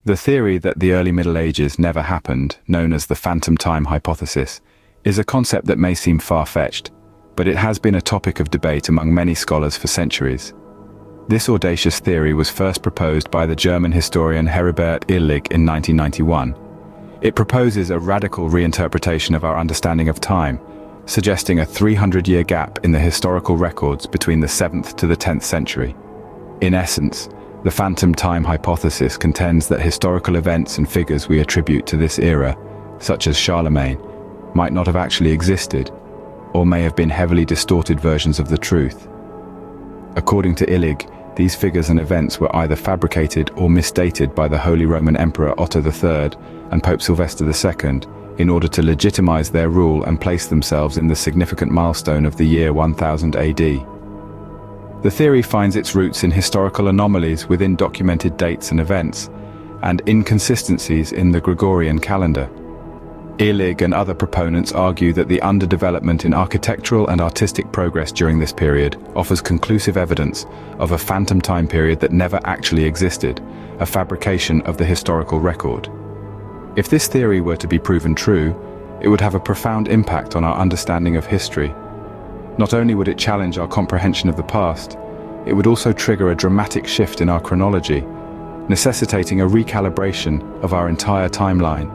The theory that the early Middle Ages never happened, known as the phantom time hypothesis, is a concept that may seem far-fetched, but it has been a topic of debate among many scholars for centuries. This audacious theory was first proposed by the German historian Heribert Illig in 1991. It proposes a radical reinterpretation of our understanding of time, suggesting a 300-year gap in the historical records between the 7th to the 10th century. In essence, the phantom time hypothesis contends that historical events and figures we attribute to this era, such as Charlemagne, might not have actually existed, or may have been heavily distorted versions of the truth. According to Illig, these figures and events were either fabricated or misdated by the Holy Roman Emperor Otto III and Pope Sylvester II in order to legitimize their rule and place themselves in the significant milestone of the year 1000 AD. The theory finds its roots in historical anomalies within documented dates and events, and inconsistencies in the Gregorian calendar. Illig and other proponents argue that the underdevelopment in architectural and artistic progress during this period offers conclusive evidence of a phantom time period that never actually existed, a fabrication of the historical record. If this theory were to be proven true, it would have a profound impact on our understanding of history. Not only would it challenge our comprehension of the past, it would also trigger a dramatic shift in our chronology, necessitating a recalibration of our entire timeline.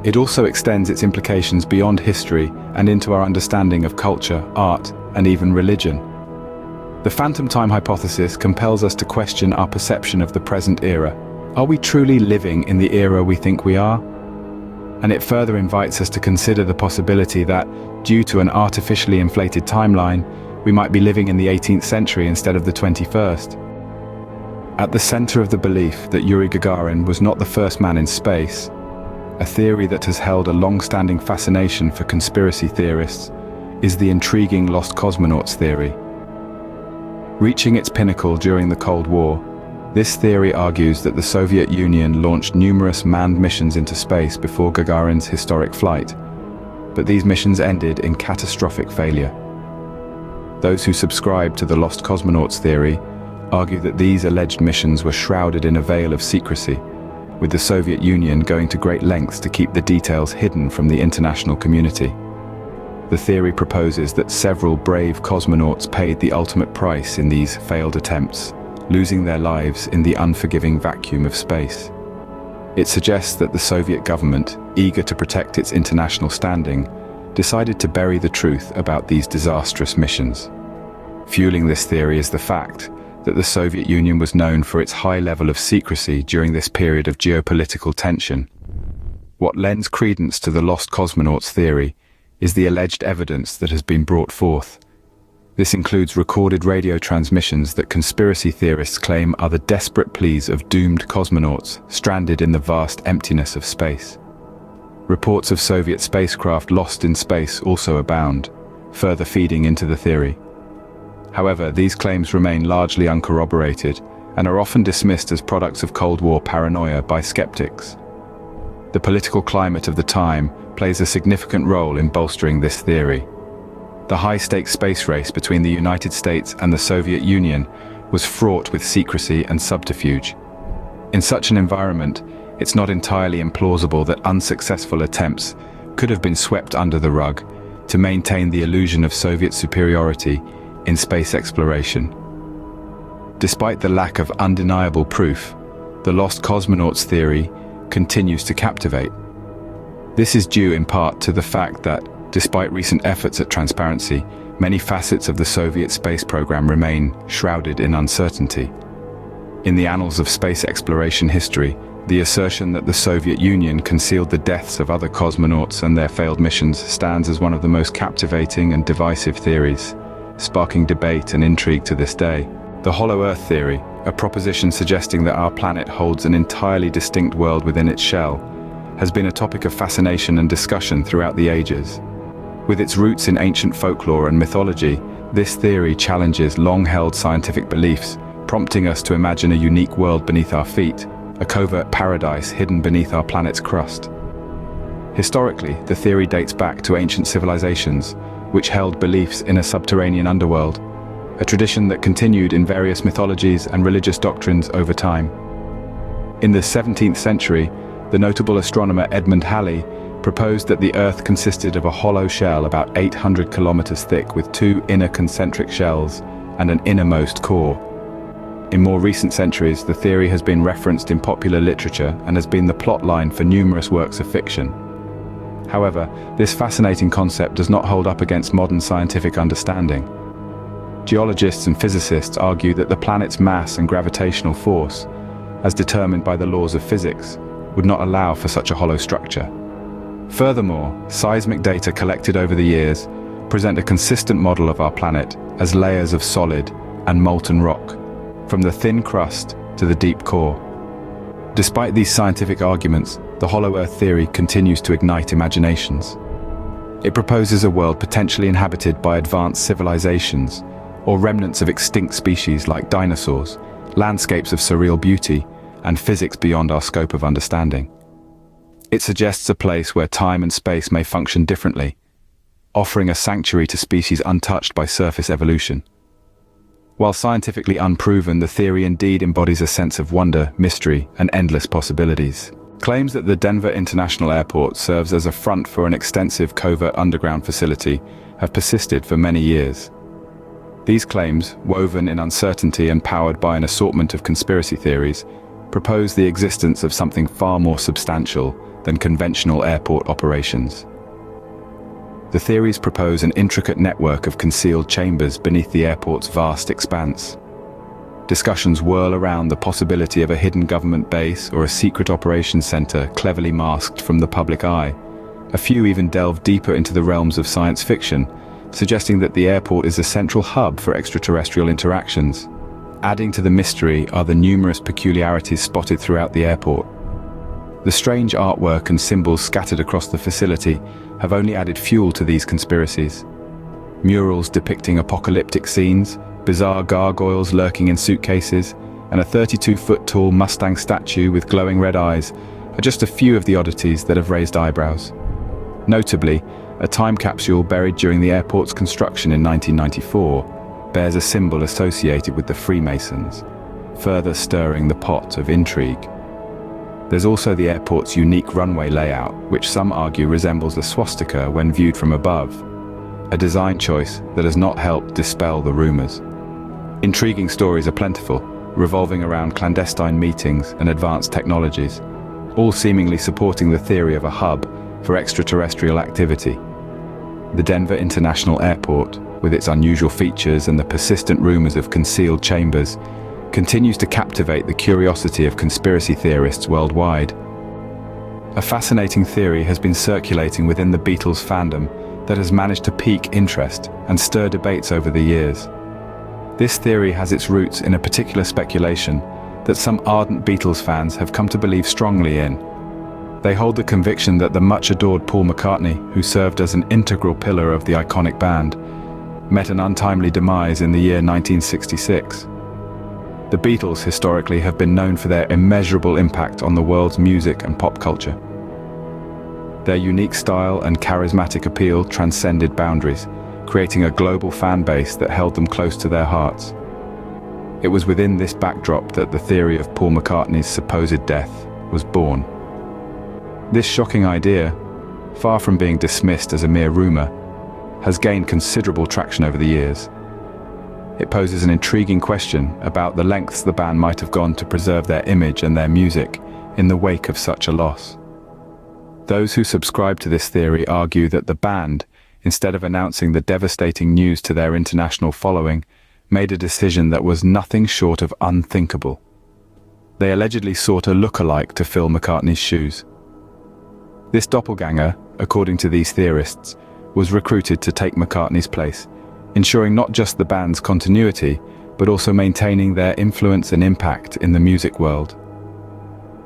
It also extends its implications beyond history and into our understanding of culture, art, and even religion. The phantom time hypothesis compels us to question our perception of the present era. Are we truly living in the era we think we are? And it further invites us to consider the possibility that, due to an artificially inflated timeline, we might be living in the 18th century instead of the 21st. At the center of the belief that Yuri Gagarin was not the first man in space, a theory that has held a long-standing fascination for conspiracy theorists, is the intriguing lost cosmonauts theory. Reaching its pinnacle during the Cold War, this theory argues that the Soviet Union launched numerous manned missions into space before Gagarin's historic flight, but these missions ended in catastrophic failure. Those who subscribe to the lost cosmonauts theory argue that these alleged missions were shrouded in a veil of secrecy, with the Soviet Union going to great lengths to keep the details hidden from the international community. The theory proposes that several brave cosmonauts paid the ultimate price in these failed attempts, losing their lives in the unforgiving vacuum of space. It suggests that the Soviet government, eager to protect its international standing, decided to bury the truth about these disastrous missions. Fueling this theory is the fact that the Soviet Union was known for its high level of secrecy during this period of geopolitical tension. What lends credence to the lost cosmonauts theory is the alleged evidence that has been brought forth. This includes recorded radio transmissions that conspiracy theorists claim are the desperate pleas of doomed cosmonauts stranded in the vast emptiness of space. Reports of Soviet spacecraft lost in space also abound, further feeding into the theory. However, these claims remain largely uncorroborated and are often dismissed as products of Cold War paranoia by skeptics. The political climate of the time plays a significant role in bolstering this theory. The high-stakes space race between the United States and the Soviet Union was fraught with secrecy and subterfuge. In such an environment, it's not entirely implausible that unsuccessful attempts could have been swept under the rug to maintain the illusion of Soviet superiority in space exploration. Despite the lack of undeniable proof, the lost cosmonauts theory continues to captivate. This is due in part to the fact that, despite recent efforts at transparency, many facets of the Soviet space program remain shrouded in uncertainty. In the annals of space exploration history, the assertion that the Soviet Union concealed the deaths of other cosmonauts and their failed missions stands as one of the most captivating and divisive theories, sparking debate and intrigue to this day. The Hollow Earth theory, a proposition suggesting that our planet holds an entirely distinct world within its shell, has been a topic of fascination and discussion throughout the ages. With its roots in ancient folklore and mythology, this theory challenges long-held scientific beliefs, prompting us to imagine a unique world beneath our feet, a covert paradise hidden beneath our planet's crust. Historically, the theory dates back to ancient civilizations, which held beliefs in a subterranean underworld, a tradition that continued in various mythologies and religious doctrines over time. In the 17th century, the notable astronomer Edmund Halley proposed that the Earth consisted of a hollow shell about 800 kilometers thick with two inner concentric shells and an innermost core. In more recent centuries, the theory has been referenced in popular literature and has been the plotline for numerous works of fiction. However, this fascinating concept does not hold up against modern scientific understanding. Geologists and physicists argue that the planet's mass and gravitational force, as determined by the laws of physics, would not allow for such a hollow structure. Furthermore, seismic data collected over the years present a consistent model of our planet as layers of solid and molten rock, from the thin crust to the deep core. Despite these scientific arguments, the Hollow Earth theory continues to ignite imaginations. It proposes a world potentially inhabited by advanced civilizations, or remnants of extinct species like dinosaurs, landscapes of surreal beauty, and physics beyond our scope of understanding. It suggests a place where time and space may function differently, offering a sanctuary to species untouched by surface evolution. While scientifically unproven, the theory indeed embodies a sense of wonder, mystery, and endless possibilities. Claims that the Denver International Airport serves as a front for an extensive covert underground facility have persisted for many years. These claims, woven in uncertainty and powered by an assortment of conspiracy theories, propose the existence of something far more substantial than conventional airport operations. The theories propose an intricate network of concealed chambers beneath the airport's vast expanse. Discussions whirl around the possibility of a hidden government base or a secret operations center cleverly masked from the public eye. A few even delve deeper into the realms of science fiction, suggesting that the airport is a central hub for extraterrestrial interactions. Adding to the mystery are the numerous peculiarities spotted throughout the airport. The strange artwork and symbols scattered across the facility have only added fuel to these conspiracies. Murals depicting apocalyptic scenes, bizarre gargoyles lurking in suitcases, and a 32-foot-tall Mustang statue with glowing red eyes are just a few of the oddities that have raised eyebrows. Notably, a time capsule buried during the airport's construction in 1994 bears a symbol associated with the Freemasons, further stirring the pot of intrigue. There's also the airport's unique runway layout, which some argue resembles a swastika when viewed from above, a design choice that has not helped dispel the rumors. Intriguing stories are plentiful, revolving around clandestine meetings and advanced technologies, all seemingly supporting the theory of a hub for extraterrestrial activity. The Denver International Airport, with its unusual features and the persistent rumors of concealed chambers, continues to captivate the curiosity of conspiracy theorists worldwide. A fascinating theory has been circulating within the Beatles fandom that has managed to pique interest and stir debates over the years. This theory has its roots in a particular speculation that some ardent Beatles fans have come to believe strongly in. They hold the conviction that the much-adored Paul McCartney, who served as an integral pillar of the iconic band, met an untimely demise in the year 1966. The Beatles historically have been known for their immeasurable impact on the world's music and pop culture. Their unique style and charismatic appeal transcended boundaries, creating a global fan base that held them close to their hearts. It was within this backdrop that the theory of Paul McCartney's supposed death was born. This shocking idea, far from being dismissed as a mere rumor, has gained considerable traction over the years. It poses an intriguing question about the lengths the band might have gone to preserve their image and their music in the wake of such a loss. Those who subscribe to this theory argue that the band, instead of announcing the devastating news to their international following, made a decision that was nothing short of unthinkable. They allegedly sought a look-alike to fill McCartney's shoes. This doppelganger, according to these theorists, was recruited to take McCartney's place, ensuring not just the band's continuity, but also maintaining their influence and impact in the music world.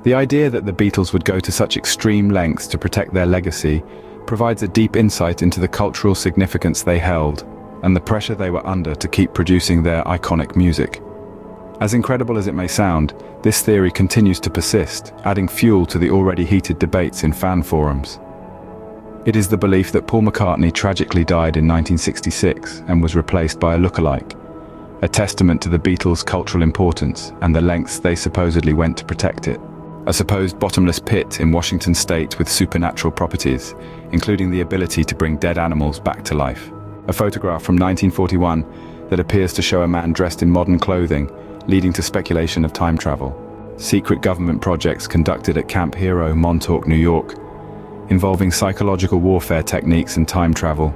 The idea that the Beatles would go to such extreme lengths to protect their legacy provides a deep insight into the cultural significance they held and the pressure they were under to keep producing their iconic music. As incredible as it may sound, this theory continues to persist, adding fuel to the already heated debates in fan forums. It is the belief that Paul McCartney tragically died in 1966 and was replaced by a look-alike, a testament to the Beatles' cultural importance and the lengths they supposedly went to protect it. a supposed bottomless pit in Washington state with supernatural properties, including the ability to bring dead animals back to life. A photograph from 1941 that appears to show a man dressed in modern clothing, leading to speculation of time travel. Secret government projects conducted at Camp Hero, Montauk, New York, involving psychological warfare techniques and time travel.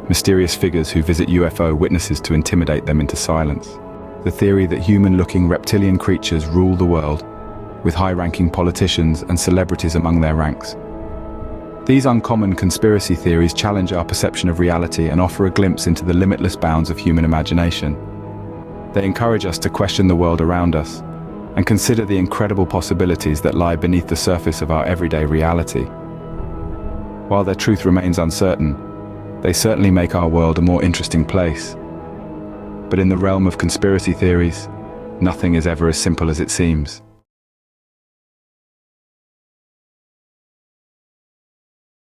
Mysterious figures who visit UFO witnesses to intimidate them into silence. The theory that human-looking reptilian creatures rule the world, with high-ranking politicians and celebrities among their ranks. These uncommon conspiracy theories challenge our perception of reality and offer a glimpse into the limitless bounds of human imagination. They encourage us to question the world around us and consider the incredible possibilities that lie beneath the surface of our everyday reality. While their truth remains uncertain, they certainly make our world a more interesting place. But in the realm of conspiracy theories, nothing is ever as simple as it seems.